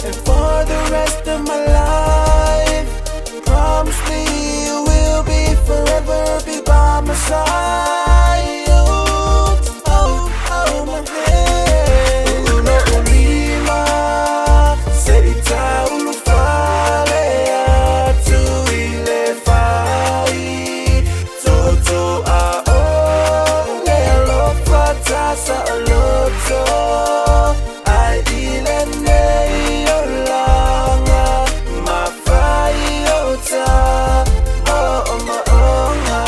and for the rest of my life. Promise me you will be forever, be by my side. Oh, oh, oh, my head. Uno ulima, serita ulufalea, tu ile fai, toto a o, le lo fatasa aloto, ai ile ne yolanga, ma fai ota, oh ma onga,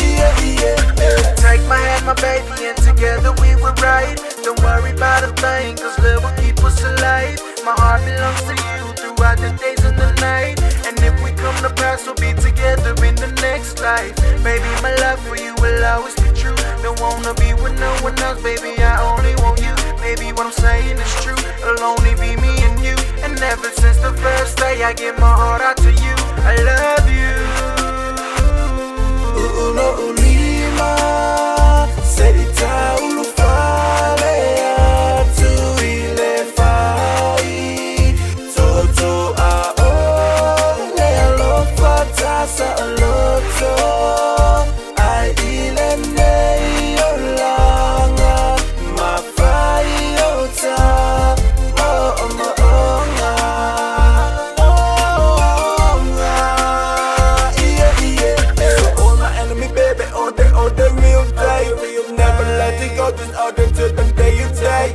yeah yeah. Take my hand, my baby, and together we were right. Don't worry about a thing, cause love will keep us alive. My heart belongs to you throughout the days and the night. And if we come to pass, we'll be together in the next life. Baby, my love for you will always be true. Don't wanna be with no one else, baby, I only want you. Baby, what I'm saying is true, it'll only be me and you. And ever since the first day, I give my heart out to you. I love you. Uno ulima, serita ulufalea, tu ile fai, toto a o, le alo fatasa aloto, ai ile ne yolanga, ma fai ota, oh ma onga, yeah yeah. So all my enemy baby, all the real day, never let it go, just out until the day you die.